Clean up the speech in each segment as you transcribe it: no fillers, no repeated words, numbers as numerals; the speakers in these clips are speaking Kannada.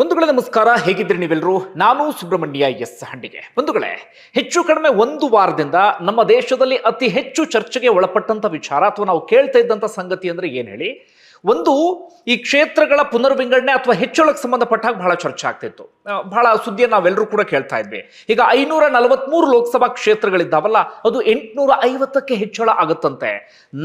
ಬಂಧುಗಳೇ ನಮಸ್ಕಾರ, ಹೇಗಿದ್ರಿ ನೀವೆಲ್ಲರೂ? ನಾನು ಸುಬ್ರಹ್ಮಣ್ಯ ಎಸ್ ಹಂಡಿಗೆ. ಬಂಧುಗಳೇ, ಹೆಚ್ಚು ಕಡಿಮೆ ಒಂದು ವಾರದಿಂದ ನಮ್ಮ ದೇಶದಲ್ಲಿ ಅತಿ ಹೆಚ್ಚು ಚರ್ಚೆಗೆ ಒಳಪಟ್ಟಂತ ವಿಚಾರ ಅಥವಾ ನಾವು ಕೇಳ್ತಾ ಇದ್ದಂತ ಸಂಗತಿ ಅಂದ್ರೆ ಏನ್ ಹೇಳಿ, ಒಂದು ಈ ಕ್ಷೇತ್ರಗಳ ಪುನರ್ವಿಂಗಡಣೆ ಅಥವಾ ಹೆಚ್ಚಳಕ್ಕೆ ಸಂಬಂಧಪಟ್ಟಾಗ ಬಹಳ ಚರ್ಚೆ ಆಗ್ತಿತ್ತು. ಬಹಳ ಸುದ್ದಿಯನ್ನು ನಾವೆಲ್ಲರೂ ಕೂಡ ಕೇಳ್ತಾ ಇದ್ವಿ. ಈಗ 543 ಲೋಕಸಭಾ ಕ್ಷೇತ್ರಗಳಿದ್ದಾವಲ್ಲ, ಅದು 850ಕ್ಕೆ ಹೆಚ್ಚಳ ಆಗುತ್ತಂತೆ.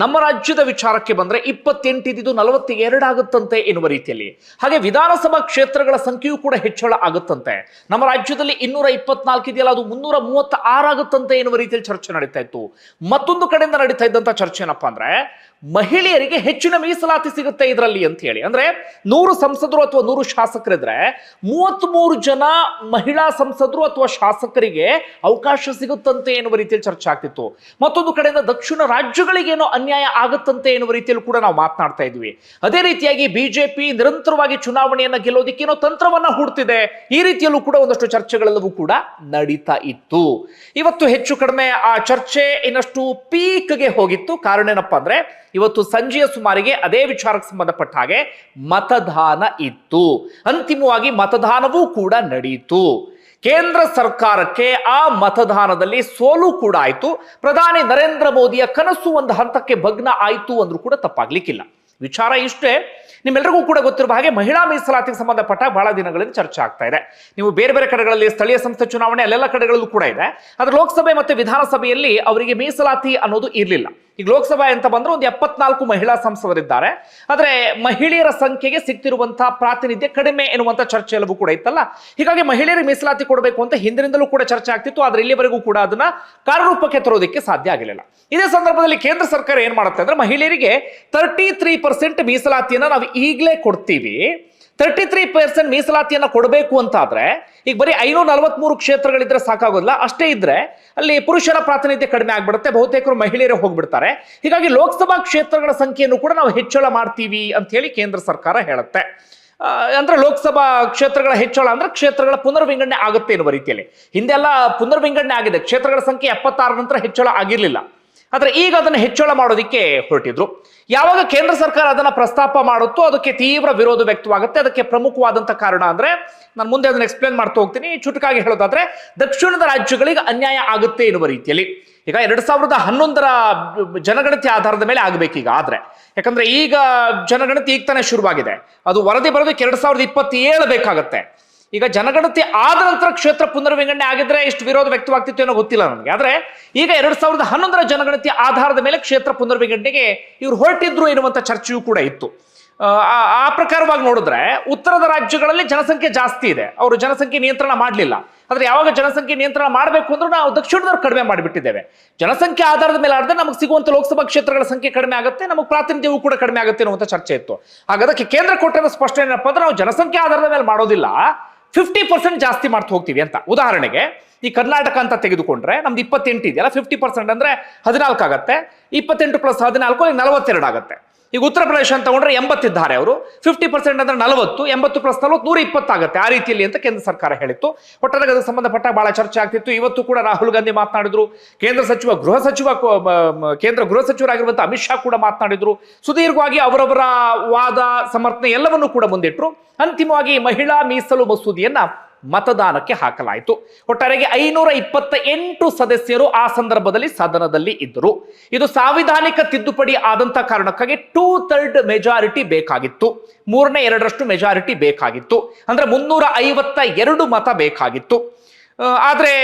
ನಮ್ಮ ರಾಜ್ಯದ ವಿಚಾರಕ್ಕೆ ಬಂದ್ರೆ 28 ಇದ್ದು 42 ಆಗುತ್ತಂತೆ ಎನ್ನುವ ರೀತಿಯಲ್ಲಿ. ಹಾಗೆ ವಿಧಾನಸಭಾ ಕ್ಷೇತ್ರಗಳ ಸಂಖ್ಯೆಯೂ ಕೂಡ ಹೆಚ್ಚಳ ಆಗುತ್ತಂತೆ. ನಮ್ಮ ರಾಜ್ಯದಲ್ಲಿ 224 ಇದೆಯಲ್ಲ, ಅದು 336 ಆಗುತ್ತಂತೆ ಎನ್ನುವ ರೀತಿಯಲ್ಲಿ ಚರ್ಚೆ ನಡೀತಾ ಇತ್ತು. ಮತ್ತೊಂದು ಕಡೆಯಿಂದ ನಡೀತಾ ಇದ್ದಂತ ಚರ್ಚೆ ಏನಪ್ಪಾ ಅಂದ್ರೆ, ಮಹಿಳೆಯರಿಗೆ ಹೆಚ್ಚಿನ ಮೀಸಲಾತಿ ಸಿಗುತ್ತೆ ಇದರಲ್ಲಿ ಅಂತ ಹೇಳಿ. ಅಂದ್ರೆ 100 ಸಂಸದರು ಅಥವಾ 100 ಶಾಸಕರಿದ್ರೆ 33 ಜನ ಮಹಿಳಾ ಸಂಸದರು ಅಥವಾ ಶಾಸಕರಿಗೆ ಅವಕಾಶ ಸಿಗುತ್ತಂತೆ ಎನ್ನುವ ರೀತಿಯಲ್ಲಿ ಚರ್ಚೆ ಆಗ್ತಿತ್ತು. ಮತ್ತೊಂದು ಕಡೆಯಿಂದ ದಕ್ಷಿಣ ರಾಜ್ಯಗಳಿಗೆ ಏನೋ ಅನ್ಯಾಯ ಆಗುತ್ತಂತೆ ಎನ್ನುವ ರೀತಿಯಲ್ಲಿ ಕೂಡ ನಾವು ಮಾತನಾಡ್ತಾ ಇದ್ವಿ. ಅದೇ ರೀತಿಯಾಗಿ ಬಿಜೆಪಿ ನಿರಂತರವಾಗಿ ಚುನಾವಣೆಯನ್ನ ಗೆಲ್ಲೋದಿಕ್ಕೆ ಏನೋ ತಂತ್ರವನ್ನ ಹೂಡ್ತಿದೆ, ಈ ರೀತಿಯಲ್ಲೂ ಕೂಡ ಒಂದಷ್ಟು ಚರ್ಚೆಗಳೆಲ್ಲವೂ ಕೂಡ ನಡೀತಾ ಇತ್ತು. ಇವತ್ತು ಹೆಚ್ಚು ಕಡಿಮೆ ಆ ಚರ್ಚೆ ಇನ್ನಷ್ಟು ಪೀಕ್ಗೆ ಹೋಗಿತ್ತು. ಕಾರಣ ಏನಪ್ಪಾ ಅಂದ್ರೆ, ಇವತ್ತು ಸಂಜೆಯ ಸುಮಾರಿಗೆ ಅದೇ ವಿಚಾರಕ್ಕೆ ಸಂಬಂಧಪಟ್ಟ ಹಾಗೆ ಮತದಾನ ಇತ್ತು. ಅಂತಿಮವಾಗಿ ಮತದಾನವೂ ಕೂಡ ನಡೆಯಿತು. ಕೇಂದ್ರ ಸರ್ಕಾರಕ್ಕೆ ಆ ಮತದಾನದಲ್ಲಿ ಸೋಲು ಕೂಡ ಆಯಿತು. ಪ್ರಧಾನಿ ನರೇಂದ್ರ ಮೋದಿಯ ಕನಸು ಒಂದು ಹಂತಕ್ಕೆ ಭಗ್ನ ಆಯಿತು ಅಂದ್ರೂ ಕೂಡ ತಪ್ಪಾಗ್ಲಿಕ್ಕಿಲ್ಲ. ವಿಚಾರ ಇಷ್ಟೇ. ನಿಮ್ಮೆಲ್ಲರಿಗೂ ಕೂಡ ಗೊತ್ತಿರುವ ಹಾಗೆ ಮಹಿಳಾ ಮೀಸಲಾತಿಗೆ ಸಂಬಂಧಪಟ್ಟ ಬಹಳ ದಿನಗಳಿಂದ ಚರ್ಚೆ ಆಗ್ತಾ ಇದೆ. ನೀವು ಬೇರೆ ಬೇರೆ ಕಡೆಗಳಲ್ಲಿ ಸ್ಥಳೀಯ ಸಂಸ್ಥೆ ಚುನಾವಣೆ ಅಲ್ಲೆಲ್ಲ ಕಡೆಗಳಲ್ಲೂ ಕೂಡ ಇದೆ. ಆದ್ರೆ ಲೋಕಸಭೆ ಮತ್ತೆ ವಿಧಾನಸಭೆಯಲ್ಲಿ ಅವರಿಗೆ ಮೀಸಲಾತಿ ಅನ್ನೋದು ಇರಲಿಲ್ಲ. ಈಗ ಲೋಕಸಭೆ ಅಂತ ಬಂದ್ರೆ ಒಂದು 74 ಮಹಿಳಾ ಸಂಸದರಿದ್ದಾರೆ. ಆದ್ರೆ ಮಹಿಳೆಯರ ಸಂಖ್ಯೆಗೆ ಸಿಗ್ತಿರುವಂತಹ ಪ್ರಾತಿನಿಧ್ಯ ಕಡಿಮೆ ಎನ್ನುವಂತ ಚರ್ಚೆ ಎಲ್ಲವೂ ಕೂಡ ಇತ್ತಲ್ಲ. ಹೀಗಾಗಿ ಮಹಿಳೆಯರಿಗೆ ಮೀಸಲಾತಿ ಕೊಡಬೇಕು ಅಂತ ಹಿಂದಿನಿಂದಲೂ ಕೂಡ ಚರ್ಚೆ ಆಗ್ತಿತ್ತು. ಆದ್ರೆ ಇಲ್ಲಿವರೆಗೂ ಕೂಡ ಅದನ್ನ ಕಾರ್ಯರೂಪಕ್ಕೆ ತರೋದಕ್ಕೆ ಸಾಧ್ಯ ಆಗಲಿಲ್ಲ. ಇದೇ ಸಂದರ್ಭದಲ್ಲಿ ಕೇಂದ್ರ ಸರ್ಕಾರ ಏನ್ ಮಾಡುತ್ತೆ ಅಂದ್ರೆ, ಮಹಿಳೆಯರಿಗೆ 33% ಮೀಸಲಾತಿಯನ್ನ ನಾವು ಈಗಲೇ ಕೊಡ್ತೀವಿ. 33% ಮೀಸಲಾತಿಯನ್ನ ಕೊಡಬೇಕು ಅಂತಾದ್ರೆ, ಈಗ ಬರೀ 543 ಕ್ಷೇತ್ರಗಳಿದ್ರೆ ಸಾಕಾಗೋದಿಲ್ಲ. ಅಷ್ಟೇ ಇದ್ರೆ ಅಲ್ಲಿ ಪುರುಷರ ಪ್ರಾತಿನಿಧ್ಯ ಕಡಿಮೆ ಆಗ್ಬಿಡುತ್ತೆ, ಬಹುತೇಕರು ಮಹಿಳೆಯರು ಹೋಗ್ಬಿಡ್ತಾರೆ. ಹೀಗಾಗಿ ಲೋಕಸಭಾ ಕ್ಷೇತ್ರಗಳ ಸಂಖ್ಯೆಯನ್ನು ಕೂಡ ನಾವು ಹೆಚ್ಚಳ ಮಾಡ್ತೀವಿ ಅಂತ ಹೇಳಿ ಕೇಂದ್ರ ಸರ್ಕಾರ ಹೇಳುತ್ತೆ. ಅಂದ್ರೆ ಲೋಕಸಭಾ ಕ್ಷೇತ್ರಗಳ ಹೆಚ್ಚಳ ಅಂದ್ರೆ ಕ್ಷೇತ್ರಗಳ ಪುನರ್ವಿಂಗಡಣೆ ಆಗುತ್ತೆ ಎನ್ನುವ ರೀತಿಯಲ್ಲಿ. ಹಿಂದೆಲ್ಲ ಪುನರ್ವಿಂಗಡಣೆ ಆಗಿದೆ, ಕ್ಷೇತ್ರಗಳ ಸಂಖ್ಯೆ 76 ನಂತರ ಹೆಚ್ಚಳ ಆಗಿರ್ಲಿಲ್ಲ. ಆದ್ರೆ ಈಗ ಅದನ್ನು ಹೆಚ್ಚಳ ಮಾಡೋದಿಕ್ಕೆ ಹೊರಟಿದ್ರು. ಯಾವಾಗ ಕೇಂದ್ರ ಸರ್ಕಾರ ಅದನ್ನ ಪ್ರಸ್ತಾಪ ಮಾಡುತ್ತೋ ಅದಕ್ಕೆ ತೀವ್ರ ವಿರೋಧ ವ್ಯಕ್ತವಾಗುತ್ತೆ. ಅದಕ್ಕೆ ಪ್ರಮುಖವಾದಂತ ಕಾರಣ ಅಂದ್ರೆ, ನಾನು ಮುಂದೆ ಅದನ್ನ ಎಕ್ಸ್ಪ್ಲೇನ್ ಮಾಡ್ತಾ ಹೋಗ್ತೀನಿ. ಚುಟುಕಾಗಿ ಹೇಳೋದಾದ್ರೆ, ದಕ್ಷಿಣದ ರಾಜ್ಯಗಳಿಗೆ ಅನ್ಯಾಯ ಆಗುತ್ತೆ ಎನ್ನುವ ರೀತಿಯಲ್ಲಿ. ಈಗ 2011ರ ಜನಗಣತಿ ಆಧಾರದ ಮೇಲೆ ಆಗ್ಬೇಕೀಗ. ಆದ್ರೆ ಯಾಕಂದ್ರೆ ಈಗ ಜನಗಣತಿ ಈಗ ತಾನೇ ಶುರುವಾಗಿದೆ, ಅದು ವರದಿ ಬರೋದಕ್ಕೆ 2027 ಬೇಕಾಗತ್ತೆ. ಈಗ ಜನಗಣತಿ ಆದ ನಂತರ ಕ್ಷೇತ್ರ ಪುನರ್ವಿಂಗಡಣೆ ಆಗಿದ್ರೆ ಇಷ್ಟು ವಿರೋಧ ವ್ಯಕ್ತವಾಗ್ತಿತ್ತು ಏನೋ ಗೊತ್ತಿಲ್ಲ ನನಗೆ. ಆದ್ರೆ ಈಗ 2011ರ ಜನಗಣತಿ ಆಧಾರದ ಮೇಲೆ ಕ್ಷೇತ್ರ ಪುನರ್ವಿಂಗಡಣೆಗೆ ಇವರು ಹೊರಟಿದ್ರು ಎನ್ನುವಂತ ಚರ್ಚೆಯೂ ಕೂಡ ಇತ್ತು. ಆ ಪ್ರಕಾರವಾಗಿ ನೋಡಿದ್ರೆ ಉತ್ತರದ ರಾಜ್ಯಗಳಲ್ಲಿ ಜನಸಂಖ್ಯೆ ಜಾಸ್ತಿ ಇದೆ, ಅವರು ಜನಸಂಖ್ಯೆ ನಿಯಂತ್ರಣ ಮಾಡಲಿಲ್ಲ. ಆದ್ರೆ ಯಾವಾಗ ಜನಸಂಖ್ಯೆ ನಿಯಂತ್ರಣ ಮಾಡಬೇಕು ಅಂದ್ರೆ ನಾವು ದಕ್ಷಿಣದವ್ರು ಕಡಿಮೆ ಮಾಡಿಬಿಟ್ಟಿದ್ದೇವೆ. ಜನಸಂಖ್ಯೆ ಆಧಾರದ ಮೇಲೆ ಆದ್ರೆ ನಮಗೆ ಸಿಗುವಂತ ಲೋಕಸಭಾ ಕ್ಷೇತ್ರಗಳ ಸಂಖ್ಯೆ ಕಡಿಮೆ ಆಗುತ್ತೆ, ನಮಗೆ ಪ್ರಾತಿನಿಧ್ಯವೂ ಕೂಡ ಕಡಿಮೆ ಆಗುತ್ತೆ ಅನ್ನುವಂಥ ಚರ್ಚೆ ಇತ್ತು. ಹಾಗಾದಕ್ಕೆ ಕೇಂದ್ರ ಕೊಟ್ಟಿರೋ ಸ್ಪಷ್ಟ ಏನಪ್ಪಾ ಅಂದ್ರೆ, ನಾವು ಜನಸಂಖ್ಯೆ ಆಧಾರದ ಮೇಲೆ ಮಾಡೋದಿಲ್ಲ, 50% ಜಾಸ್ತಿ ಮಾಡ್ತಾ ಹೋಗ್ತೀವಿ ಅಂತ. ಉದಾಹರಣೆಗೆ ಈ ಕರ್ನಾಟಕ ಅಂತ ತೆಗೆದುಕೊಂಡ್ರೆ ನಮ್ದು 28 ಇದೆಯಲ್ಲ, 50% ಅಂದ್ರೆ 14 ಆಗತ್ತೆ. 28 + 14 42 ಆಗತ್ತೆ. ಈಗ ಉತ್ತರ ಪ್ರದೇಶ ಅಂತ ತಗೊಂಡ್ರೆ 80 ಇದ್ದಾರೆ ಅವರು, 50% ಅಂದ್ರೆ 40, 80 + 40 120 ಆಗುತ್ತೆ. ಆ ರೀತಿಯಲ್ಲಿ ಅಂತ ಕೇಂದ್ರ ಸರ್ಕಾರ ಹೇಳಿತ್ತು. ಒಟ್ಟಾರೆ ಅದಕ್ಕೆ ಸಂಬಂಧಪಟ್ಟ ಬಹಳ ಚರ್ಚೆ ಆಗ್ತಿತ್ತು. ಇವತ್ತು ಕೂಡ ರಾಹುಲ್ ಗಾಂಧಿ ಮಾತನಾಡಿದ್ರು, ಕೇಂದ್ರ ಗೃಹ ಸಚಿವರಾಗಿರುವಂತಹ ಅಮಿತ್ ಶಾ ಕೂಡ ಮಾತನಾಡಿದ್ರು. ಸುದೀರ್ಘವಾಗಿ ಅವರವರ ವಾದ ಸಮರ್ಥನೆ ಎಲ್ಲವನ್ನೂ ಕೂಡ ಮುಂದಿಟ್ರು. ಅಂತಿಮವಾಗಿ ಮಹಿಳಾ ಮೀಸಲು ಮಸೂದೆಯನ್ನ ಮತದಾನಕ್ಕೆ ಹಾಕಲಾಯಿತು. ಒಟ್ಟಾರೆಗೆ 528 ಸದಸ್ಯರು ಆ ಸಂದರ್ಭದಲ್ಲಿ ಸದನದಲ್ಲಿ ಇದ್ದರು. ಇದು ಸಾಂವಿಧಾನಿಕ ತಿದ್ದುಪಡಿ ಆದಂತ ಕಾರಣಕ್ಕಾಗಿ 2/3 ಮೆಜಾರಿಟಿ ಬೇಕಾಗಿತ್ತು, 3/2 ಮೆಜಾರಿಟಿ ಬೇಕಾಗಿತ್ತು. ಅಂದ್ರೆ 352 ಮತ ಬೇಕಾಗಿತ್ತು. ಆದ್ರೆ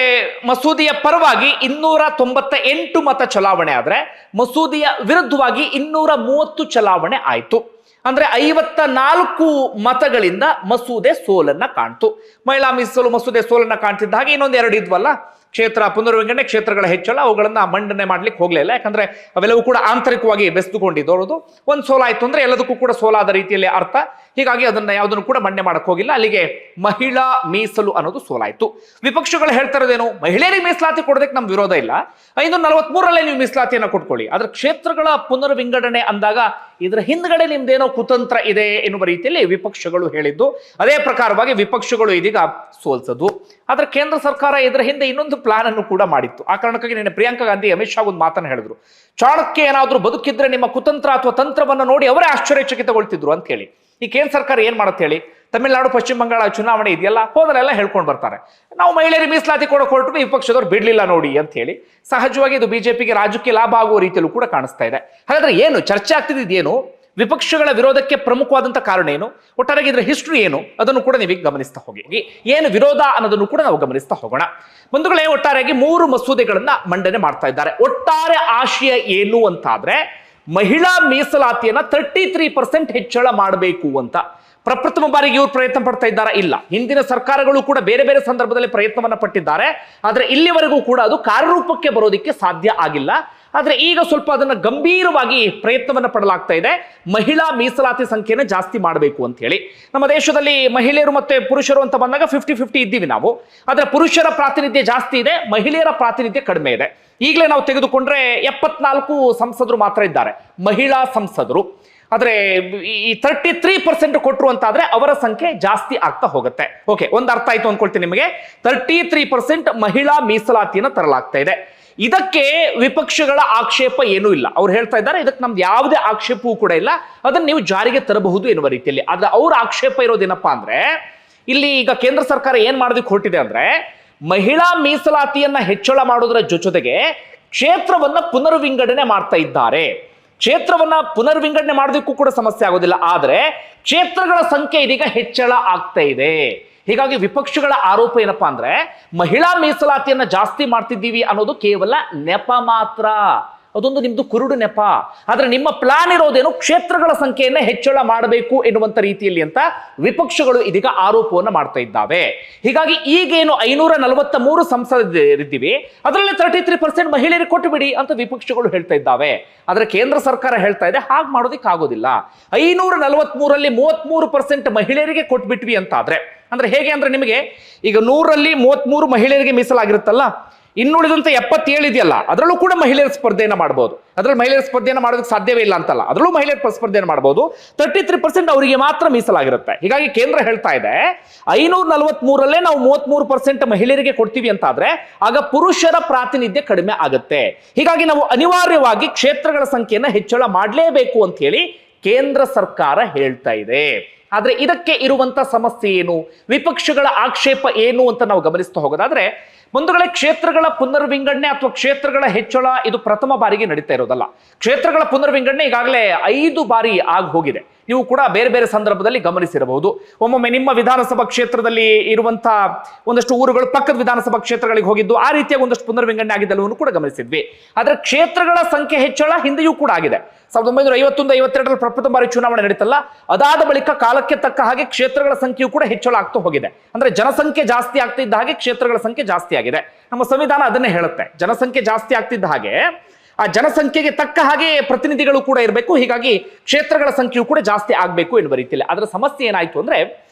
ಮಸೂದೆಯ ಪರವಾಗಿ 298 ಮತ ಚಲಾವಣೆ ಆದ್ರೆ, ಮಸೂದೆಯ ವಿರುದ್ಧವಾಗಿ 230 ಚಲಾವಣೆ ಆಯಿತು. ಅಂದ್ರೆ 54 ಮತಗಳಿಂದ ಮಸೂದೆ ಸೋಲನ್ನ ಕಾಣ್ತು. ಮಹಿಳಾ ಮೀಸಲು ಮಸೂದೆ ಸೋಲನ್ನ ಕಾಣ್ತಿದ್ದ ಹಾಗೆ ಇನ್ನೊಂದು 2 ಇದ್ವಲ್ಲ, ಕ್ಷೇತ್ರ ಪುನರ್ವಿಂಗಡಣೆ, ಕ್ಷೇತ್ರಗಳ ಹೆಚ್ಚಳ, ಅವುಗಳನ್ನ ಮಂಡನೆ ಮಾಡ್ಲಿಕ್ಕೆ ಹೋಗ್ಲಿಲ್ಲ. ಯಾಕಂದ್ರೆ ಅವೆಲ್ಲವೂ ಕೂಡ ಆಂತರಿಕವಾಗಿ ಬೆಸೆದುಕೊಂಡಿದ್ದವರು. ಒಂದು ಸೋಲಾಯ್ತು ಅಂದ್ರೆ ಎಲ್ಲದಕ್ಕೂ ಕೂಡ ಸೋಲಾದ ರೀತಿಯಲ್ಲಿ ಅರ್ಥ. ಹೀಗಾಗಿ ಅದನ್ನ ಯಾವುದನ್ನು ಕೂಡ ಮಂಡನೆ ಮಾಡಕ್ ಹೋಗಿಲ್ಲ. ಅಲ್ಲಿಗೆ ಮಹಿಳಾ ಮೀಸಲು ಅನ್ನೋದು ಸೋಲಾಯ್ತು. ವಿಪಕ್ಷಗಳು ಹೇಳ್ತಾ ಇರೋದೇನು, ಮಹಿಳೆಯರಿಗೆ ಮೀಸಲಾತಿ ಕೊಡೋದಕ್ಕೆ ನಮ್ ವಿರೋಧ ಇಲ್ಲ, 543ರಲ್ಲೇ ನೀವು ಮೀಸಲಾತಿಯನ್ನ ಕೊಟ್ಕೊಳ್ಳಿ. ಆದ್ರೆ ಕ್ಷೇತ್ರಗಳ ಪುನರ್ವಿಂಗಡಣೆ ಅಂದಾಗ ಇದರ ಹಿಂದ್ಗಡೆ ನಿಮ್ದೇನೋ ಕುತಂತ್ರ ಇದೆ ಎನ್ನುವ ರೀತಿಯಲ್ಲಿ ವಿಪಕ್ಷಗಳು ಹೇಳಿದ್ದು. ಅದೇ ಪ್ರಕಾರವಾಗಿ ವಿಪಕ್ಷಗಳು ಇದೀಗ ಸೋಲ್ಸದು. ಆದ್ರೆ ಕೇಂದ್ರ ಸರ್ಕಾರ ಇದರ ಹಿಂದೆ ಇನ್ನೊಂದು ಪ್ಲಾನ್ ಅನ್ನು ಕೂಡ ಮಾಡಿತ್ತು. ಆ ಕಾರಣಕ್ಕಾಗಿ ನಿನ್ನೆ ಪ್ರಿಯಾಂಕಾ ಗಾಂಧಿ ಅಮಿತ್ ಶಾ ಒಂದು ಮಾತನ್ನು ಹೇಳಿದ್ರು, ಚಾಣಕ್ಯ ಏನಾದ್ರೂ ಬದುಕಿದ್ರೆ ನಿಮ್ಮ ಕುತಂತ್ರ ಅಥವಾ ತಂತ್ರವನ್ನ ನೋಡಿ ಅವರೇ ಆಶ್ಚರ್ಯಚಕಿತಗೊಳ್ತಿದ್ರು ಅಂತ ಹೇಳಿ. ಈ ಕೇಂದ್ರ ಸರ್ಕಾರ ಏನ್ ಮಾಡುತ್ತೆ ಹೇಳಿ, ತಮಿಳುನಾಡು ಪಶ್ಚಿಮ ಬಂಗಾಳ ಚುನಾವಣೆ ಇದೆಯಲ್ಲ, ಹೋದರೆಲ್ಲ ಹೇಳ್ಕೊಂಡು ಬರ್ತಾರೆ, ನಾವು ಮಹಿಳೆಯರಿಗೆ ಮೀಸಲಾತಿ ಕೊಡೋಕೆ ಹೊರಟು ವಿಪಕ್ಷದವ್ರು ಬಿಡ್ಲಿಲ್ಲ ನೋಡಿ ಅಂತ ಹೇಳಿ. ಸಹಜವಾಗಿ ಇದು ಬಿಜೆಪಿಗೆ ರಾಜಕೀಯ ಲಾಭ ಆಗುವ ರೀತಿಯಲ್ಲೂ ಕೂಡ ಕಾಣಿಸ್ತಾ ಇದೆ. ಹಾಗಾದ್ರೆ ಏನು ಚರ್ಚೆ ಆಗ್ತಿದ್ದೇನು, ವಿಪಕ್ಷಗಳ ವಿರೋಧಕ್ಕೆ ಪ್ರಮುಖವಾದಂಥ ಕಾರಣ ಏನು, ಒಟ್ಟಾರೆಗೆ ಇದರ ಹಿಸ್ಟ್ರಿ ಏನು, ಅದನ್ನು ಕೂಡ ನೀವೀಗ ಗಮನಿಸ್ತಾ ಹೋಗಿ. ಏನು ವಿರೋಧ ಅನ್ನೋದನ್ನು ಕೂಡ ನಾವು ಗಮನಿಸ್ತಾ ಹೋಗೋಣ. ಬಂಧುಗಳೇ, ಒಟ್ಟಾರೆಯಾಗಿ 3 ಮಸೂದೆಗಳನ್ನ ಮಂಡನೆ ಮಾಡ್ತಾ ಇದ್ದಾರೆ. ಒಟ್ಟಾರೆ ಆಶಯ ಏನು ಅಂತಾದ್ರೆ ಮಹಿಳಾ ಮೀಸಲಾತಿಯನ್ನ 33% ಹೆಚ್ಚಳ ಮಾಡಬೇಕು ಅಂತ. ಪ್ರಪ್ರಥಮ ಬಾರಿಗೆ ಇವರು ಪ್ರಯತ್ನ ಪಡ್ತಾ ಇದ್ದಾರಾ? ಇಲ್ಲ. ಹಿಂದಿನ ಸರ್ಕಾರಗಳು ಕೂಡ ಬೇರೆ ಬೇರೆ ಸಂದರ್ಭದಲ್ಲಿ ಪ್ರಯತ್ನವನ್ನ ಪಟ್ಟಿದ್ದಾರೆ, ಆದ್ರೆ ಇಲ್ಲಿವರೆಗೂ ಕೂಡ ಅದು ಕಾರ್ಯರೂಪಕ್ಕೆ ಬರೋದಕ್ಕೆ ಸಾಧ್ಯ ಆಗಿಲ್ಲ. ಆದ್ರೆ ಈಗ ಸ್ವಲ್ಪ ಅದನ್ನ ಗಂಭೀರವಾಗಿ ಪ್ರಯತ್ನವನ್ನ ಪಡಲಾಗ್ತಾ ಇದೆ, ಮಹಿಳಾ ಮೀಸಲಾತಿ ಸಂಖ್ಯೆನ ಜಾಸ್ತಿ ಮಾಡಬೇಕು ಅಂತ ಹೇಳಿ. ನಮ್ಮ ದೇಶದಲ್ಲಿ ಮಹಿಳೆಯರು ಮತ್ತೆ ಪುರುಷರು ಅಂತ ಬಂದಾಗ 50-50 ಇದ್ದೀವಿ ನಾವು. ಆದ್ರೆ ಪುರುಷರ ಪ್ರಾತಿನಿಧ್ಯ ಜಾಸ್ತಿ ಇದೆ, ಮಹಿಳೆಯರ ಪ್ರಾತಿನಿಧ್ಯ ಕಡಿಮೆ ಇದೆ. ಈಗಲೇ ನಾವು ತೆಗೆದುಕೊಂಡ್ರೆ 74 ಸಂಸದರು ಮಾತ್ರ ಇದ್ದಾರೆ, ಮಹಿಳಾ ಸಂಸದರು. ಆದ್ರೆ ಈ 33% ಕೊಟ್ಟರು ಅಂತಾದ್ರೆ ಅವರ ಸಂಖ್ಯೆ ಜಾಸ್ತಿ ಆಗ್ತಾ ಹೋಗುತ್ತೆ. ಓಕೆ, ಒಂದು ಅರ್ಥ ಆಯ್ತು ಅನ್ಕೊಳ್ತೀನಿ ನಿಮಗೆ. 33% ಮಹಿಳಾ ಮೀಸಲಾತಿಯನ್ನು ತರಲಾಗ್ತಾ ಇದೆ. ಇದಕ್ಕೆ ವಿಪಕ್ಷಗಳ ಆಕ್ಷೇಪ ಏನೂ ಇಲ್ಲ. ಅವ್ರು ಹೇಳ್ತಾ ಇದ್ದಾರೆ ಇದಕ್ಕೆ ನಮ್ದು ಯಾವುದೇ ಆಕ್ಷೇಪವೂ ಕೂಡ ಇಲ್ಲ, ಅದನ್ನ ನೀವು ಜಾರಿಗೆ ತರಬಹುದು ಎನ್ನುವ ರೀತಿಯಲ್ಲಿ. ಆದ್ರೆ ಅವ್ರ ಆಕ್ಷೇಪ ಇರೋದೇನಪ್ಪಾ ಅಂದ್ರೆ, ಇಲ್ಲಿ ಈಗ ಕೇಂದ್ರ ಸರ್ಕಾರ ಏನ್ ಮಾಡೋದಕ್ಕೆ ಹೊರಟಿದೆ ಅಂದ್ರೆ, ಮಹಿಳಾ ಮೀಸಲಾತಿಯನ್ನ ಹೆಚ್ಚಳ ಮಾಡೋದರ ಜೊತೆಗೆ ಕ್ಷೇತ್ರವನ್ನ ಪುನರ್ವಿಂಗಡಣೆ ಮಾಡ್ತಾ ಇದ್ದಾರೆ. ಕ್ಷೇತ್ರವನ್ನ ಪುನರ್ವಿಂಗಡಣೆ ಮಾಡೋದಕ್ಕೂ ಕೂಡ ಸಮಸ್ಯೆ ಆಗೋದಿಲ್ಲ, ಆದ್ರೆ ಕ್ಷೇತ್ರಗಳ ಸಂಖ್ಯೆ ಇದೀಗ ಹೆಚ್ಚಳ ಆಗ್ತಾ ಇದೆ. ಹೀಗಾಗಿ ವಿಪಕ್ಷಗಳ ಆರೋಪ ಏನಪ್ಪಾ ಅಂದ್ರೆ, ಮಹಿಳಾ ಮೀಸಲಾತಿಯನ್ನ ಜಾಸ್ತಿ ಮಾಡ್ತಿದ್ದೀವಿ ಅನ್ನೋದು ಕೇವಲ ನೆಪ ಮಾತ್ರ, ಅದೊಂದು ನಿಮ್ದು ಕುರುಡು ನೆಪ. ಆದ್ರೆ ನಿಮ್ಮ ಪ್ಲಾನ್ ಇರೋದೇನು, ಕ್ಷೇತ್ರಗಳ ಸಂಖ್ಯೆಯನ್ನ ಹೆಚ್ಚಳ ಮಾಡಬೇಕು ಎನ್ನುವಂತ ರೀತಿಯಲ್ಲಿ ಅಂತ ವಿಪಕ್ಷಗಳು ಇದೀಗ ಆರೋಪವನ್ನ ಮಾಡ್ತಾ ಇದ್ದಾವೆ. ಹೀಗಾಗಿ ಈಗೇನು 543 ಸಂಸದರಿದ್ದೀವಿ, ಅದರಲ್ಲಿ 33% ಮಹಿಳೆಯರಿಗೆ ಕೊಟ್ಟು ಬಿಡಿ ಅಂತ ವಿಪಕ್ಷಗಳು ಹೇಳ್ತಾ ಇದ್ದಾವೆ. ಆದ್ರೆ ಕೇಂದ್ರ ಸರ್ಕಾರ ಹೇಳ್ತಾ ಇದೆ ಹಾಗೆ ಮಾಡೋದಿಕ್ ಆಗೋದಿಲ್ಲ. 543ರಲ್ಲಿ 33% ಮಹಿಳೆಯರಿಗೆ ಕೊಟ್ಬಿಟ್ವಿ ಅಂತ ಆದ್ರೆ, ಅಂದ್ರೆ ಹೇಗೆ ಅಂದ್ರೆ, ನಿಮಗೆ ಈಗ 100ರಲ್ಲಿ 33 ಮಹಿಳೆಯರಿಗೆ ಮೀಸಲಾಗಿರುತ್ತಲ್ಲ, ಇನ್ನುಳಿದಂತೆ 77 ಇದೆಯಲ್ಲ, ಅದರಲ್ಲೂ ಕೂಡ ಮಹಿಳೆಯರ ಸ್ಪರ್ಧೆಯನ್ನು ಮಾಡಬಹುದು. ಅದರಲ್ಲಿ ಮಹಿಳೆಯರ ಸ್ಪರ್ಧೆಯನ್ನು ಮಾಡೋದಕ್ಕೆ ಸಾಧ್ಯವೇ ಇಲ್ಲ ಅಂತಲ್ಲ, ಅದರಲ್ಲೂ ಮಹಿಳೆಯರ ಸ್ಪರ್ಧೆಯನ್ನು ಮಾಡಬಹುದು. 33% ಅವರಿಗೆ ಮಾತ್ರ ಮೀಸಲಾಗಿರುತ್ತೆ. ಹೀಗಾಗಿ ಕೇಂದ್ರ ಹೇಳ್ತಾ ಇದೆ 543ರಲ್ಲೇ ನಾವು 33% ಮಹಿಳೆಯರಿಗೆ ಕೊಡ್ತೀವಿ ಅಂತಾದ್ರೆ ಆಗ ಪುರುಷರ ಪ್ರಾತಿನಿಧ್ಯ ಕಡಿಮೆ ಆಗುತ್ತೆ. ಹೀಗಾಗಿ ನಾವು ಅನಿವಾರ್ಯವಾಗಿ ಕ್ಷೇತ್ರಗಳ ಸಂಖ್ಯೆಯನ್ನು ಹೆಚ್ಚಳ ಮಾಡಲೇಬೇಕು ಅಂತ ಹೇಳಿ ಕೇಂದ್ರ ಸರ್ಕಾರ ಹೇಳ್ತಾ ಇದೆ. ಆದ್ರೆ ಇದಕ್ಕೆ ಇರುವಂತ ಸಮಸ್ಯೆ ಏನು, ವಿಪಕ್ಷಗಳ ಆಕ್ಷೇಪ ಏನು ಅಂತ ನಾವು ಗಮನಿಸ್ತಾ ಹೋಗೋದಾದ್ರೆ, ಬಂಧುಗಳೇ, ಕ್ಷೇತ್ರಗಳ ಪುನರ್ವಿಂಗಡಣೆ ಅಥವಾ ಕ್ಷೇತ್ರಗಳ ಹೆಚ್ಚಳ ಇದು ಪ್ರಥಮ ಬಾರಿಗೆ ನಡೀತಾ ಇರೋದಲ್ಲ. ಕ್ಷೇತ್ರಗಳ ಪುನರ್ವಿಂಗಡಣೆ ಈಗಾಗಲೇ 5 ಬಾರಿ ಆಗಿ ಹೋಗಿದೆ. ನೀವು ಕೂಡ ಬೇರೆ ಬೇರೆ ಸಂದರ್ಭದಲ್ಲಿ ಗಮನಿಸಿರಬಹುದು. ಒಮ್ಮೊಮ್ಮೆ ನಿಮ್ಮ ವಿಧಾನಸಭಾ ಕ್ಷೇತ್ರದಲ್ಲಿ ಇರುವಂತಹ ಒಂದಷ್ಟು ಊರುಗಳು ಪಕ್ಕದ ವಿಧಾನಸಭಾ ಕ್ಷೇತ್ರಗಳಿಗೆ ಹೋಗಿದ್ದು, ಆ ರೀತಿಯಾಗಿ ಒಂದಷ್ಟು ಪುನರ್ವಿಂಗಡಣೆ ಆಗಿದ್ದೆಲ್ಲವನ್ನು ಕೂಡ ಗಮನಿಸಿದ್ವಿ. ಆದ್ರೆ ಕ್ಷೇತ್ರಗಳ ಸಂಖ್ಯೆ ಹೆಚ್ಚಳ ಹಿಂದೆಯೂ ಕೂಡ ಆಗಿದೆ. 1951-52ರಲ್ಲಿ ಪ್ರಪ್ರಥಮ ಬಾರಿ ಚುನಾವಣೆ ನಡೀತಲ್ಲ, ಅದಾದ ಬಳಿಕ ಕಾಲಕ್ಕೆ ತಕ್ಕ ಹಾಗೆ ಕ್ಷೇತ್ರಗಳ ಸಂಖ್ಯೆಯೂ ಕೂಡ ಹೆಚ್ಚಳ ಆಗ್ತಾ ಹೋಗಿದೆ. ಅಂದ್ರೆ ಜನಸಂಖ್ಯೆ ಜಾಸ್ತಿ ಆಗ್ತಿದ್ದ ಹಾಗೆ ಕ್ಷೇತ್ರಗಳ ಸಂಖ್ಯೆ ಜಾಸ್ತಿ ಆಗಿದೆ. ನಮ್ಮ ಸಂವಿಧಾನ ಅದನ್ನೇ ಹೇಳುತ್ತೆ, ಜನಸಂಖ್ಯೆ ಜಾಸ್ತಿ ಆಗ್ತಿದ್ದ ಹಾಗೆ ಆ ಜನಸಂಖ್ಯೆಗೆ ತಕ್ಕ ಹಾಗೆ ಪ್ರತಿನಿಧಿಗಳು ಕೂಡ ಇರಬೇಕು, ಹೀಗಾಗಿ ಕ್ಷೇತ್ರಗಳ ಸಂಖ್ಯೆಯೂ ಕೂಡ ಜಾಸ್ತಿ ಆಗಬೇಕು ಎನ್ನುವ ರೀತಿಯಲ್ಲಿ. ಅದರ ಸಮಸ್ಯೆ ಏನಾಯ್ತು ಅಂದ್ರೆ,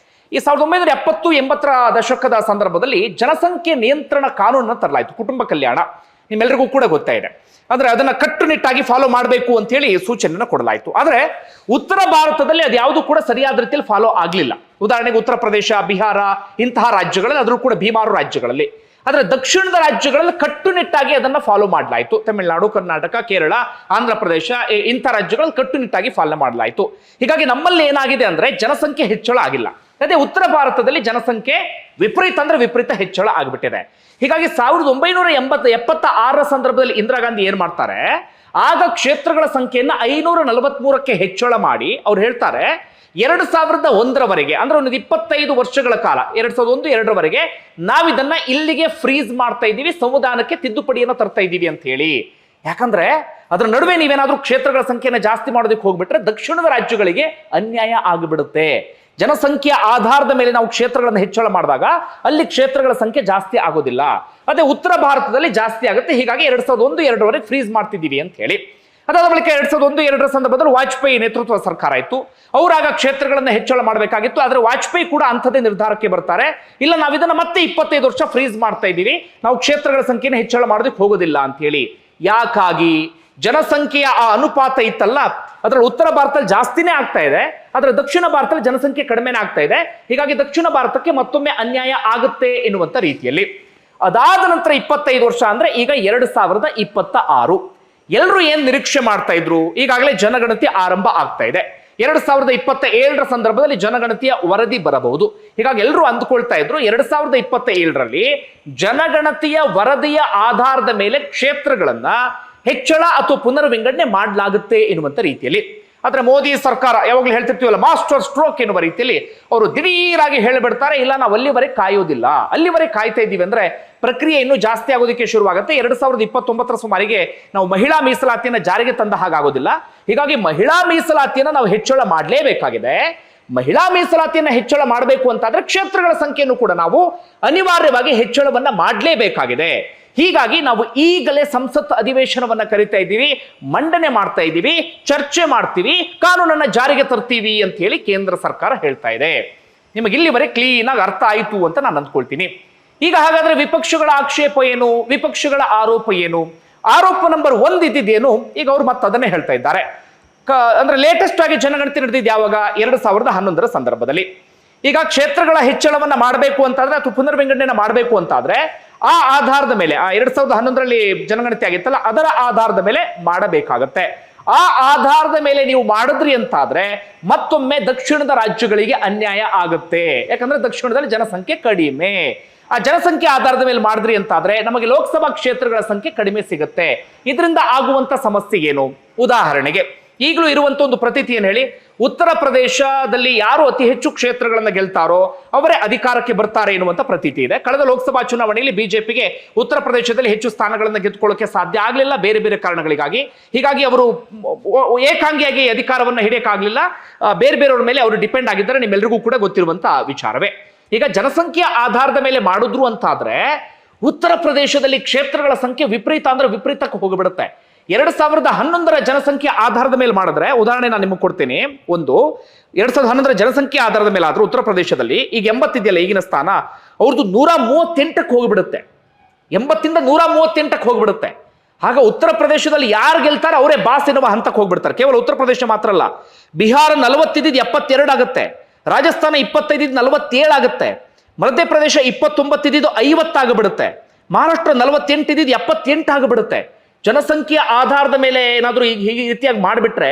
ಈ 1970-80ರ ದಶಕದ ಸಂದರ್ಭದಲ್ಲಿ ಜನಸಂಖ್ಯೆ ನಿಯಂತ್ರಣ ಕಾನೂನನ್ನು ತರಲಾಯಿತು, ಕುಟುಂಬ ಕಲ್ಯಾಣ. ನಿಮ್ಮೆಲ್ಲರಿಗೂ ಕೂಡ ಗೊತ್ತಾ ಇದೆ. ಅಂದ್ರೆ ಅದನ್ನ ಕಟ್ಟುನಿಟ್ಟಾಗಿ ಫಾಲೋ ಮಾಡಬೇಕು ಅಂತ ಹೇಳಿ ಸೂಚನೆಯನ್ನು ಕೊಡಲಾಯಿತು. ಆದ್ರೆ ಉತ್ತರ ಭಾರತದಲ್ಲಿ ಅದು ಯಾವುದು ಕೂಡ ಸರಿಯಾದ ರೀತಿಯಲ್ಲಿ ಫಾಲೋ ಆಗ್ಲಿಲ್ಲ. ಉದಾಹರಣೆಗೆ ಉತ್ತರ ಪ್ರದೇಶ, ಬಿಹಾರ ಇಂತಹ ರಾಜ್ಯಗಳಲ್ಲಿ, ಅದರಲ್ಲೂ ಕೂಡ ಭೀಮಾರು ರಾಜ್ಯಗಳಲ್ಲಿ. ಆದ್ರೆ ದಕ್ಷಿಣದ ರಾಜ್ಯಗಳಲ್ಲಿ ಕಟ್ಟುನಿಟ್ಟಾಗಿ ಅದನ್ನ ಫಾಲೋ ಮಾಡಲಾಯಿತು. ತಮಿಳುನಾಡು, ಕರ್ನಾಟಕ, ಕೇರಳ, ಆಂಧ್ರ ಪ್ರದೇಶ ಇಂಥ ರಾಜ್ಯಗಳಲ್ಲಿ ಕಟ್ಟುನಿಟ್ಟಾಗಿ ಫಾಲೋ ಮಾಡಲಾಯಿತು. ಹೀಗಾಗಿ ನಮ್ಮಲ್ಲಿ ಏನಾಗಿದೆ ಅಂದ್ರೆ ಜನಸಂಖ್ಯೆ ಹೆಚ್ಚಳ ಆಗಿಲ್ಲ. ಅದೇ ಉತ್ತರ ಭಾರತದಲ್ಲಿ ಜನಸಂಖ್ಯೆ ವಿಪರೀತ ಅಂದ್ರೆ ವಿಪರೀತ ಹೆಚ್ಚಳ ಆಗ್ಬಿಟ್ಟಿದೆ. ಹೀಗಾಗಿ 1976ರ ಸಂದರ್ಭದಲ್ಲಿ ಇಂದಿರಾ ಗಾಂಧಿ ಏನ್ ಮಾಡ್ತಾರೆ, ಆಗ ಕ್ಷೇತ್ರಗಳ ಸಂಖ್ಯೆಯನ್ನ 543ಕ್ಕೆ ಹೆಚ್ಚಳ ಮಾಡಿ ಅವ್ರು ಹೇಳ್ತಾರೆ 2001ರವರೆಗೆ, ಅಂದ್ರೆ ಒಂದು 25 ವರ್ಷಗಳ ಕಾಲ, 2001-2ರವರೆಗೆ ನಾವಿದನ್ನ ಇಲ್ಲಿಗೆ ಫ್ರೀಸ್ ಮಾಡ್ತಾ ಇದ್ದೀವಿ, ಸಂವಿಧಾನಕ್ಕೆ ತಿದ್ದುಪಡಿಯನ್ನು ತರ್ತಾ ಇದ್ದೀವಿ ಅಂತ ಹೇಳಿ. ಯಾಕಂದ್ರೆ ಅದರ ನಡುವೆ ನೀವೇನಾದ್ರೂ ಕ್ಷೇತ್ರಗಳ ಸಂಖ್ಯೆನ ಜಾಸ್ತಿ ಮಾಡೋದಕ್ಕೆ ಹೋಗ್ಬಿಟ್ರೆ ದಕ್ಷಿಣದ ರಾಜ್ಯಗಳಿಗೆ ಅನ್ಯಾಯ ಆಗಿಬಿಡುತ್ತೆ. ಜನಸಂಖ್ಯೆಯ ಆಧಾರದ ಮೇಲೆ ನಾವು ಕ್ಷೇತ್ರಗಳನ್ನು ಹೆಚ್ಚಳ ಮಾಡಿದಾಗ ಅಲ್ಲಿ ಕ್ಷೇತ್ರಗಳ ಸಂಖ್ಯೆ ಜಾಸ್ತಿ ಆಗೋದಿಲ್ಲ. ಅದೇ ಉತ್ತರ ಭಾರತದಲ್ಲಿ ಜಾಸ್ತಿ ಆಗುತ್ತೆ. ಹೀಗಾಗಿ 2001-2ರವರೆಗೆ ಫ್ರೀಸ್ ಮಾಡ್ತಿದ್ದೀವಿ ಅಂತ ಹೇಳಿ. ಅದಾದ ಬಳಿಕ 2001-2ರ ಸಂದರ್ಭದಲ್ಲಿ ವಾಜಪೇಯಿ ನೇತೃತ್ವದ ಸರ್ಕಾರ ಇತ್ತು. ಅವರಾಗ ಕ್ಷೇತ್ರಗಳನ್ನು ಹೆಚ್ಚಳ ಮಾಡಬೇಕಾಗಿತ್ತು. ಆದ್ರೆ ವಾಜಪೇಯಿ ಕೂಡ ಅಂಥದ್ದೇ ನಿರ್ಧಾರಕ್ಕೆ ಬರ್ತಾರೆ, ಇಲ್ಲ ನಾವು ಇದನ್ನ ಮತ್ತೆ 25 ವರ್ಷ ಫ್ರೀಸ್ ಮಾಡ್ತಾ ಇದ್ದೀವಿ, ನಾವು ಕ್ಷೇತ್ರಗಳ ಸಂಖ್ಯೆನ ಹೆಚ್ಚಳ ಮಾಡೋದಕ್ಕೆ ಹೋಗೋದಿಲ್ಲ ಅಂತ ಹೇಳಿ. ಯಾಕಾಗಿ? ಜನಸಂಖ್ಯೆಯ ಆ ಅನುಪಾತ ಇತ್ತಲ್ಲ, ಅದರಲ್ಲಿ ಉತ್ತರ ಭಾರತದಲ್ಲಿ ಜಾಸ್ತಿನೇ ಆಗ್ತಾ ಇದೆ, ಆದ್ರೆ ದಕ್ಷಿಣ ಭಾರತದಲ್ಲಿ ಜನಸಂಖ್ಯೆ ಕಡಿಮೆನೇ ಆಗ್ತಾ ಇದೆ. ಹೀಗಾಗಿ ದಕ್ಷಿಣ ಭಾರತಕ್ಕೆ ಮತ್ತೊಮ್ಮೆ ಅನ್ಯಾಯ ಆಗುತ್ತೆ ಎನ್ನುವಂತ ರೀತಿಯಲ್ಲಿ. ಅದಾದ ನಂತರ 25 ವರ್ಷ ಅಂದ್ರೆ ಈಗ 2026. ಎಲ್ಲರೂ ಏನ್ ನಿರೀಕ್ಷೆ ಮಾಡ್ತಾ ಇದ್ರು, ಈಗಾಗಲೇ ಜನಗಣತಿ ಆರಂಭ ಆಗ್ತಾ ಇದೆ. 2027ರ ಸಂದರ್ಭದಲ್ಲಿ ಜನಗಣತಿಯ ವರದಿ ಬರಬಹುದು. ಹೀಗಾಗಿ ಎಲ್ಲರೂ ಅಂದುಕೊಳ್ತಾ ಇದ್ರು 2027ರಲ್ಲಿ ಜನಗಣತಿಯ ವರದಿಯ ಆಧಾರದ ಮೇಲೆ ಕ್ಷೇತ್ರಗಳನ್ನ ಹೆಚ್ಚಳ ಅಥವಾ ಪುನರ್ವಿಂಗಡಣೆ ಮಾಡಲಾಗುತ್ತೆ ಎನ್ನುವಂತ ರೀತಿಯಲ್ಲಿ. ಆದ್ರೆ ಮೋದಿ ಸರ್ಕಾರ ಯಾವಾಗಲೂ ಹೇಳ್ತಿರ್ತೀವಲ್ಲ ಮಾಸ್ಟರ್ ಸ್ಟ್ರೋಕ್ ಎನ್ನುವ ರೀತಿಯಲ್ಲಿ ಅವರು ದಿಢೀರಾಗಿ ಹೇಳಿಬಿಡ್ತಾರೆ, ಇಲ್ಲ ನಾವು ಅಲ್ಲಿವರೆಗೆ ಕಾಯೋದಿಲ್ಲ. ಅಲ್ಲಿವರೆಗೆ ಕಾಯ್ತಾ ಇದ್ದೀವಿ ಅಂದ್ರೆ ಪ್ರಕ್ರಿಯೆ ಇನ್ನೂ ಜಾಸ್ತಿ ಆಗೋದಕ್ಕೆ ಶುರುವಾಗುತ್ತೆ. 2029ರ ಸುಮಾರಿಗೆ ನಾವು ಮಹಿಳಾ ಮೀಸಲಾತಿಯನ್ನು ಜಾರಿಗೆ ತಂದ ಹಾಗಾಗೋದಿಲ್ಲ. ಹೀಗಾಗಿ ಮಹಿಳಾ ಮೀಸಲಾತಿಯನ್ನು ನಾವು ಹೆಚ್ಚಳ ಮಾಡಲೇಬೇಕಾಗಿದೆ. ಮಹಿಳಾ ಮೀಸಲಾತಿಯನ್ನು ಹೆಚ್ಚಳ ಮಾಡಬೇಕು ಅಂತಾದ್ರೆ ಕ್ಷೇತ್ರಗಳ ಸಂಖ್ಯೆಯನ್ನು ಕೂಡ ನಾವು ಅನಿವಾರ್ಯವಾಗಿ ಹೆಚ್ಚಳವನ್ನ ಮಾಡಲೇಬೇಕಾಗಿದೆ. ಹೀಗಾಗಿ ನಾವು ಈಗಲೇ ಸಂಸತ್ ಅಧಿವೇಶನವನ್ನ ಕರಿತಾ ಇದ್ದೀವಿ, ಮಂಡನೆ ಮಾಡ್ತಾ ಇದ್ದೀವಿ, ಚರ್ಚೆ ಮಾಡ್ತೀವಿ, ಕಾನೂನನ್ನ ಜಾರಿಗೆ ತರ್ತೀವಿ ಅಂತ ಹೇಳಿ ಕೇಂದ್ರ ಸರ್ಕಾರ ಹೇಳ್ತಾ ಇದೆ. ನಿಮಗೆ ಇಲ್ಲಿವರೆಗೆ ಕ್ಲೀನ್ ಆಗಿ ಅರ್ಥ ಆಯಿತು ಅಂತ ನಾನು ಅಂದ್ಕೊಳ್ತೀನಿ. ಈಗ ಹಾಗಾದ್ರೆ ವಿಪಕ್ಷಗಳ ಆಕ್ಷೇಪ ಏನು, ವಿಪಕ್ಷಗಳ ಆರೋಪ ಏನು? ಆರೋಪ ನಂಬರ್ 1 ಇದ್ದಿದ್ದೇನು, ಈಗ ಅವ್ರು ಮತ್ತೆ ಅದನ್ನೇ ಹೇಳ್ತಾ ಇದ್ದಾರೆ. ಅಂದ್ರೆ ಲೇಟೆಸ್ಟ್ ಆಗಿ ಜನಗಣತಿ ನಡೆದಿದ್ದು ಯಾವಾಗ? 2011ರ ಸಂದರ್ಭದಲ್ಲಿ. ಈಗ ಕ್ಷೇತ್ರಗಳ ಹೆಚ್ಚಳವನ್ನ ಮಾಡಬೇಕು ಅಂತಾದ್ರೆ ಅಥವಾ ಪುನರ್ವಿಂಗಡಣೆ ಮಾಡಬೇಕು ಅಂತಾದ್ರೆ ಆ ಆಧಾರದ ಮೇಲೆ 2011ರಲ್ಲಿ ಜನಗಣತಿ ಆಗಿತ್ತಲ್ಲ ಅದರ ಆಧಾರದ ಮೇಲೆ ಮಾಡಬೇಕಾಗತ್ತೆ. ಆ ಆಧಾರದ ಮೇಲೆ ನೀವು ಮಾಡಿದ್ರಿ ಅಂತಾದ್ರೆ ಮತ್ತೊಮ್ಮೆ ದಕ್ಷಿಣದ ರಾಜ್ಯಗಳಿಗೆ ಅನ್ಯಾಯ ಆಗುತ್ತೆ. ಯಾಕಂದ್ರೆ ದಕ್ಷಿಣದಲ್ಲಿ ಜನಸಂಖ್ಯೆ ಕಡಿಮೆ. ಆ ಜನಸಂಖ್ಯೆ ಆಧಾರದ ಮೇಲೆ ಮಾಡಿದ್ರಿ ಅಂತಾದ್ರೆ ನಮಗೆ ಲೋಕಸಭಾ ಕ್ಷೇತ್ರಗಳ ಸಂಖ್ಯೆ ಕಡಿಮೆ ಸಿಗುತ್ತೆ. ಇದರಿಂದ ಆಗುವಂತ ಸಮಸ್ಯೆ ಏನು? ಉದಾಹರಣೆಗೆ ಈಗಲೂ ಇರುವಂತ ಒಂದು ಪ್ರತೀತಿ ಏನ್ ಹೇಳಿ, ಉತ್ತರ ಪ್ರದೇಶದಲ್ಲಿ ಯಾರು ಅತಿ ಹೆಚ್ಚು ಕ್ಷೇತ್ರಗಳನ್ನ ಗೆಲ್ತಾರೋ ಅವರೇ ಅಧಿಕಾರಕ್ಕೆ ಬರ್ತಾರೆ ಎನ್ನುವಂತ ಪ್ರತೀತಿ ಇದೆ. ಕಳೆದ ಲೋಕಸಭಾ ಚುನಾವಣೆಯಲ್ಲಿ ಬಿಜೆಪಿಗೆ ಉತ್ತರ ಪ್ರದೇಶದಲ್ಲಿ ಹೆಚ್ಚು ಸ್ಥಾನಗಳನ್ನ ಗೆದ್ದುಕೊಳ್ಳೋಕೆ ಸಾಧ್ಯ ಆಗಲಿಲ್ಲ, ಬೇರೆ ಬೇರೆ ಕಾರಣಗಳಿಗಾಗಿ. ಹೀಗಾಗಿ ಅವರು ಏಕಾಂಗಿಯಾಗಿ ಅಧಿಕಾರವನ್ನ ಹಿಡಿಯಕ್ಕಾಗ್ಲಿಲ್ಲ, ಬೇರೆ ಬೇರೆಯವ್ರ ಮೇಲೆ ಅವರು ಡಿಪೆಂಡ್ ಆಗಿದ್ದಾರೆ, ನಿಮ್ಮೆಲ್ಲರಿಗೂ ಕೂಡ ಗೊತ್ತಿರುವಂತ ವಿಚಾರವೇ. ಈಗ ಜನಸಂಖ್ಯೆಯ ಆಧಾರದ ಮೇಲೆ ಮಾಡಿದ್ರು ಅಂತಾದ್ರೆ ಉತ್ತರ ಪ್ರದೇಶದಲ್ಲಿ ಕ್ಷೇತ್ರಗಳ ಸಂಖ್ಯೆ ವಿಪರೀತ ಅಂದ್ರೆ ವಿಪರೀತಕ್ಕೆ ಹೋಗಿಬಿಡುತ್ತೆ. 2011ರ ಜನಸಂಖ್ಯೆ ಆಧಾರದ ಮೇಲೆ ಮಾಡಿದ್ರೆ, ಉದಾಹರಣೆ ನಾನು ನಿಮಗೆ ಕೊಡ್ತೀನಿ. 2011ರ ಜನಸಂಖ್ಯೆ ಆಧಾರದ ಮೇಲೆ ಆದ್ರೂ ಉತ್ತರ ಪ್ರದೇಶದಲ್ಲಿ ಈಗ 80 ಇದೆಯಲ್ಲ ಈಗಿನ ಸ್ಥಾನ, ಅವ್ರದ್ದು 138ಕ್ಕೆ ಹೋಗ್ಬಿಡುತ್ತೆ. 80ಇಂದ 138ಕ್ಕೆ ಹೋಗ್ಬಿಡುತ್ತೆ. ಆಗ ಉತ್ತರ ಪ್ರದೇಶದಲ್ಲಿ ಯಾರು ಗೆಲ್ತಾರೆ ಅವರೇ ಬಾಸ್ ಎನ್ನುವ ಹಂತಕ್ಕೆ ಹೋಗ್ಬಿಡ್ತಾರೆ. ಕೇವಲ ಉತ್ತರ ಪ್ರದೇಶ ಮಾತ್ರ ಅಲ್ಲ, ಬಿಹಾರ 40 72 ಆಗುತ್ತೆ, ರಾಜಸ್ಥಾನ 25 47 ಆಗುತ್ತೆ, ಮಧ್ಯಪ್ರದೇಶ 29 50 ಆಗಿಬಿಡುತ್ತೆ, ಮಹಾರಾಷ್ಟ್ರ 48 78 ಆಗಿಬಿಡುತ್ತೆ. ಜನಸಂಖ್ಯೆಯ ಆಧಾರದ ಮೇಲೆ ಏನಾದರೂ ಈ ರೀತಿಯಾಗಿ ಮಾಡಿಬಿಟ್ರೆ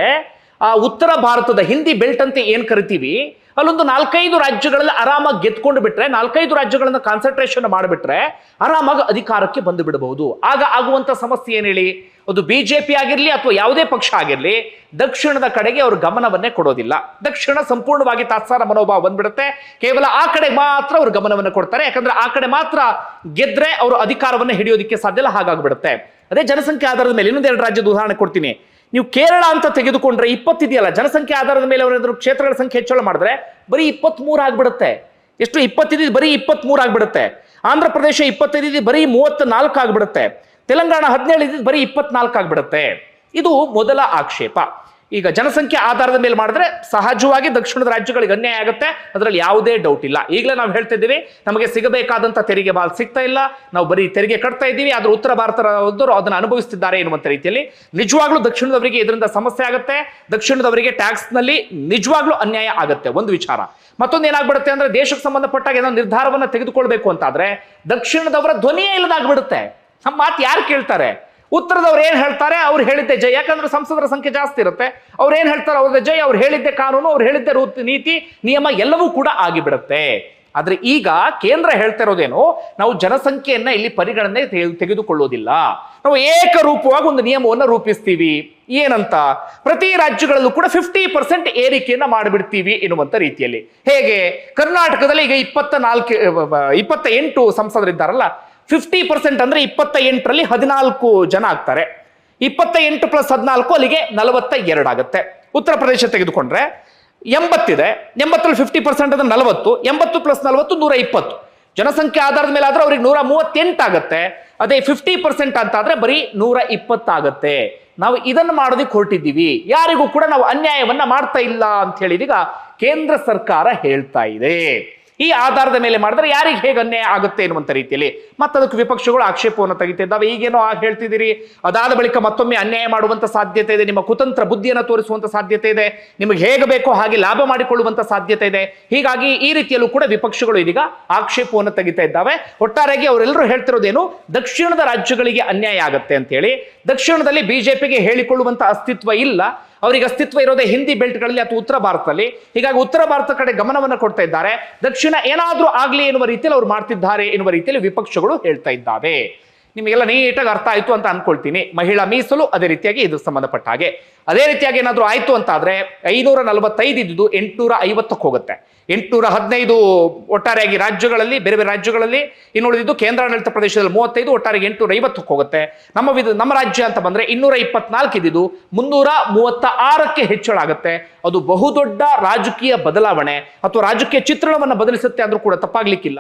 ಆ ಉತ್ತರ ಭಾರತದ ಹಿಂದಿ ಬೆಲ್ಟ್ ಅಂತ ಏನ್ ಕರಿತೀವಿ ಅಲ್ಲೊಂದು 4-5 ರಾಜ್ಯಗಳಲ್ಲಿ ಆರಾಮಾಗಿ ಗೆದ್ಕೊಂಡು ಬಿಟ್ರೆ, 4-5 ರಾಜ್ಯಗಳನ್ನ ಕಾನ್ಸಂಟ್ರೇಷನ್ ಮಾಡಿಬಿಟ್ರೆ ಆರಾಮಾಗಿ ಅಧಿಕಾರಕ್ಕೆ ಬಂದು ಬಿಡಬಹುದು. ಆಗ ಆಗುವಂತ ಸಮಸ್ಯೆ ಏನ್ ಹೇಳಿ, ಅದು ಬಿಜೆಪಿ ಆಗಿರ್ಲಿ ಅಥವಾ ಯಾವುದೇ ಪಕ್ಷ ಆಗಿರ್ಲಿ ದಕ್ಷಿಣದ ಕಡೆಗೆ ಅವರು ಗಮನವನ್ನೇ ಕೊಡೋದಿಲ್ಲ. ದಕ್ಷಿಣ ಸಂಪೂರ್ಣವಾಗಿ ತಾತ್ಸಾರ ಮನೋಭಾವ ಬಂದ್ಬಿಡುತ್ತೆ. ಕೇವಲ ಆ ಕಡೆ ಮಾತ್ರ ಅವರು ಗಮನವನ್ನು ಕೊಡ್ತಾರೆ. ಯಾಕಂದ್ರೆ ಆ ಕಡೆ ಮಾತ್ರ ಗೆದ್ರೆ ಅವರು ಅಧಿಕಾರವನ್ನು ಹಿಡಿಯೋದಿಕ್ಕೆ ಸಾಧ್ಯ ಇಲ್ಲ, ಹಾಗಾಗ್ಬಿಡುತ್ತೆ. ಅದೇ ಜನಸಂಖ್ಯೆ ಆಧಾರದ ಮೇಲೆ ಇನ್ನೊಂದೆರಡು ರಾಜ್ಯದ ಉದಾಹರಣೆ ಕೊಡ್ತೀನಿ. ನೀವು ಕೇರಳ ಅಂತ ತೆಗೆದುಕೊಂಡ್ರೆ 20 ಇದೆಯಲ್ಲ, ಜನಸಂಖ್ಯೆ ಆಧಾರದ ಮೇಲೆ ಅವರೇನಾದ್ರು ಕ್ಷೇತ್ರಗಳ ಸಂಖ್ಯೆ ಹೆಚ್ಚಳ ಮಾಡಿದ್ರೆ ಬರೀ 23 ಆಗ್ಬಿಡುತ್ತೆ. ಎಷ್ಟು? 20 ಬರೀ 23 ಆಗ್ಬಿಡುತ್ತೆ. ಆಂಧ್ರ ಪ್ರದೇಶ 25 ಬರೀ 34 ಆಗ್ಬಿಡುತ್ತೆ. ತೆಲಂಗಾಣ 17 ಬರೀ 24 ಆಗ್ಬಿಡುತ್ತೆ. ಇದು ಮೊದಲ ಆಕ್ಷೇಪ. ಈಗ ಜನಸಂಖ್ಯೆ ಆಧಾರದ ಮೇಲೆ ಮಾಡಿದ್ರೆ ಸಹಜವಾಗಿ ದಕ್ಷಿಣದ ರಾಜ್ಯಗಳಿಗೆ ಅನ್ಯಾಯ ಆಗುತ್ತೆ, ಅದರಲ್ಲಿ ಯಾವುದೇ ಡೌಟ್ ಇಲ್ಲ. ಈಗಲೇ ನಾವು ಹೇಳ್ತಾ ಇದ್ದೀವಿ, ನಮಗೆ ಸಿಗಬೇಕಾದಂತ ತೆರಿಗೆ ಬಾಲ್ ಸಿಗ್ತಾ ಇಲ್ಲ, ನಾವು ಬರೀ ತೆರಿಗೆ ಕಟ್ತಾ ಇದ್ದೀವಿ, ಆದ್ರೆ ಉತ್ತರ ಭಾರತದವರು ಅದನ್ನು ಅನುಭವಿಸ್ತಿದ್ದಾರೆ ಎನ್ನುವಂತ ರೀತಿಯಲ್ಲಿ ನಿಜವಾಗ್ಲೂ ದಕ್ಷಿಣದವರಿಗೆ ಇದರಿಂದ ಸಮಸ್ಯೆ ಆಗುತ್ತೆ. ದಕ್ಷಿಣದವರಿಗೆ ಟ್ಯಾಕ್ಸ್ ನಲ್ಲಿ ನಿಜವಾಗ್ಲೂ ಅನ್ಯಾಯ ಆಗುತ್ತೆ, ಒಂದು ವಿಚಾರ. ಮತ್ತೊಂದು ಏನಾಗ್ಬಿಡುತ್ತೆ ಅಂದ್ರೆ, ದೇಶಕ್ಕೆ ಸಂಬಂಧಪಟ್ಟಾಗ ಏನೋ ನಿರ್ಧಾರವನ್ನ ತೆಗೆದುಕೊಳ್ಬೇಕು ಅಂತಾದ್ರೆ ದಕ್ಷಿಣದವರ ಧ್ವನಿಯೇ ಇಲ್ಲದಾಗ್ಬಿಡುತ್ತೆ. ನಮ್ಮ ಮಾತು ಯಾರು ಕೇಳ್ತಾರೆ? ಉತ್ತರದವ್ರು ಏನ್ ಹೇಳ್ತಾರೆ ಅವ್ರು ಹೇಳಿದ್ದೆ ಜೈ. ಯಾಕಂದ್ರೆ ಸಂಸದರ ಸಂಖ್ಯೆ ಜಾಸ್ತಿ ಇರುತ್ತೆ. ಅವ್ರು ಏನ್ ಹೇಳ್ತಾರೆ ಅವ್ರದ್ದೇ ಜೈ, ಅವ್ರು ಹೇಳಿದ್ದೆ ಕಾನೂನು, ಅವ್ರು ಹೇಳಿದ್ದೆ ನೀತಿ ನಿಯಮ ಎಲ್ಲವೂ ಕೂಡ ಆಗಿಬಿಡುತ್ತೆ. ಆದ್ರೆ ಈಗ ಕೇಂದ್ರ ಹೇಳ್ತಾ ಇರೋದೇನು, ನಾವು ಜನಸಂಖ್ಯೆಯನ್ನ ಇಲ್ಲಿ ಪರಿಗಣನೆ ತೆಗೆದುಕೊಳ್ಳೋದಿಲ್ಲ, ನಾವು ಏಕರೂಪವಾಗಿ ಒಂದು ನಿಯಮವನ್ನು ರೂಪಿಸ್ತೀವಿ. ಏನಂತ? ಪ್ರತಿ ರಾಜ್ಯಗಳಲ್ಲೂ ಕೂಡ 50% ಏರಿಕೆಯನ್ನ ಮಾಡಿಬಿಡ್ತೀವಿ ಎನ್ನುವಂತ ರೀತಿಯಲ್ಲಿ. ಹೇಗೆ? ಕರ್ನಾಟಕದಲ್ಲಿ ಈಗ 28 ಸಂಸದರಿದ್ದಾರಲ್ಲ, 50% ಅಂದ್ರೆ 28ರಲ್ಲಿ 14 ಜನ ಆಗ್ತಾರೆ. 28 + 14 ಅಲ್ಲಿಗೆ 42 ಆಗುತ್ತೆ. ಉತ್ತರ ಪ್ರದೇಶ ತೆಗೆದುಕೊಂಡ್ರೆ 80 ಇದೆ, 80ರಲ್ಲಿ 50% ಅಂದ್ರೆ 40, 80 + 40 120. ಜನಸಂಖ್ಯೆ ಆಧಾರದ ಮೇಲೆ ಆದ್ರೆ ಅವ್ರಿಗೆ 138 ಆಗುತ್ತೆ. ಅದೇ 50% ಅಂತಾದ್ರೆ ಬರೀ 120 ಆಗುತ್ತೆ. ನಾವು ಇದನ್ನು ಮಾಡೋದಕ್ಕೆ ಹೊರಟಿದ್ದೀವಿ, ಯಾರಿಗೂ ಕೂಡ ನಾವು ಅನ್ಯಾಯವನ್ನ ಮಾಡ್ತಾ ಇಲ್ಲ ಅಂತ ಹೇಳಿದೀಗ ಕೇಂದ್ರ ಸರ್ಕಾರ ಹೇಳ್ತಾ ಇದೆ. ಈ ಆಧಾರದ ಮೇಲೆ ಮಾಡಿದ್ರೆ ಯಾರಿಗೆ ಹೇಗೆ ಅನ್ಯಾಯ ಆಗುತ್ತೆ ಎನ್ನುವಂತ ರೀತಿಯಲ್ಲಿ ಮತ್ತದಕ್ಕೆ ವಿಪಕ್ಷಗಳು ಆಕ್ಷೇಪವನ್ನು ತೆಗಿತಿದ್ದಾವೆ. ಈಗೇನೋ ಹೇಳ್ತಿದ್ದೀರಿ, ಅದಾದ ಬಳಿಕ ಮತ್ತೊಮ್ಮೆ ಅನ್ಯಾಯ ಮಾಡುವಂತ ಸಾಧ್ಯತೆ ಇದೆ, ನಿಮ್ಮ ಕುತಂತ್ರ ಬುದ್ಧಿಯನ್ನು ತೋರಿಸುವಂತ ಸಾಧ್ಯತೆ ಇದೆ, ನಿಮಗೆ ಹೇಗೆ ಬೇಕೋ ಹಾಗೆ ಲಾಭ ಮಾಡಿಕೊಳ್ಳುವಂತ ಸಾಧ್ಯತೆ ಇದೆ. ಹೀಗಾಗಿ ಈ ರೀತಿಯಲ್ಲೂ ಕೂಡ ವಿಪಕ್ಷಗಳು ಇದೀಗ ಆಕ್ಷೇಪವನ್ನು ತೆಗಿತಾ ಇದ್ದಾವೆ. ಒಟ್ಟಾರೆಯಾಗಿ ಅವರೆಲ್ಲರೂ ಹೇಳ್ತಿರೋದೇನು, ದಕ್ಷಿಣದ ರಾಜ್ಯಗಳಿಗೆ ಅನ್ಯಾಯ ಆಗುತ್ತೆ ಅಂತ ಹೇಳಿ. ದಕ್ಷಿಣದಲ್ಲಿ ಬಿಜೆಪಿಗೆ ಹೇಳಿಕೊಳ್ಳುವಂತ ಅಸ್ತಿತ್ವ ಇಲ್ಲ, ಅವರಿಗೆ ಅಸ್ತಿತ್ವ ಇರೋದೇ ಹಿಂದಿ ಬೆಲ್ಟ್ಗಳಲ್ಲಿ ಅಥವಾ ಉತ್ತರ ಭಾರತದಲ್ಲಿ. ಹೀಗಾಗಿ ಉತ್ತರ ಭಾರತ ಕಡೆ ಗಮನವನ್ನು ಕೊಡ್ತಾ ಇದ್ದಾರೆ. ದಕ್ಷಿಣ ಏನಾದ್ರೂ ಆಗ್ಲಿ ಎನ್ನುವ ರೀತಿಯಲ್ಲಿ ಅವ್ರು ಮಾಡ್ತಿದ್ದಾರೆ ಎನ್ನುವ ರೀತಿಯಲ್ಲಿ ವಿಪಕ್ಷಗಳು ಹೇಳ್ತಾ ಇದ್ದಾವೆ. ನಿಮಗೆಲ್ಲ ನೀಟಾಗಿ ಅರ್ಥ ಆಯ್ತು ಅಂತ ಅನ್ಕೊಳ್ತೀನಿ. ಮಹಿಳಾ ಮೀಸಲು ಅದೇ ರೀತಿಯಾಗಿ ಇದು ಸಂಬಂಧಪಟ್ಟ ಹಾಗೆ. ಅದೇ ರೀತಿಯಾಗಿ ಏನಾದ್ರೂ ಆಯ್ತು ಅಂತ ಆದ್ರೆ 545 ಇದ್ದು 850ಕ್ಕೆ ಹೋಗುತ್ತೆ. 815 ಒಟ್ಟಾರೆಯಾಗಿ ರಾಜ್ಯಗಳಲ್ಲಿ, ಬೇರೆ ಬೇರೆ ರಾಜ್ಯಗಳಲ್ಲಿ, ಇನ್ನುಳಿದಿದ್ದು ಕೇಂದ್ರಾಡಳಿತ ಪ್ರದೇಶದಲ್ಲಿ 35, ಒಟ್ಟಾರೆ 850ಕ್ಕೆ ಹೋಗುತ್ತೆ. ನಮ್ಮ ರಾಜ್ಯ ಅಂತ ಬಂದ್ರೆ 224 ಇದ್ದಿದ್ದು 336ಕ್ಕೆ ಹೆಚ್ಚಳ ಆಗುತ್ತೆ. ಅದು ಬಹುದೊಡ್ಡ ರಾಜಕೀಯ ಬದಲಾವಣೆ ಅಥವಾ ರಾಜಕೀಯ ಚಿತ್ರಣವನ್ನು ಬದಲಿಸುತ್ತೆ ಅಂದ್ರೂ ಕೂಡ ತಪ್ಪಾಗ್ಲಿಕ್ಕಿಲ್ಲ.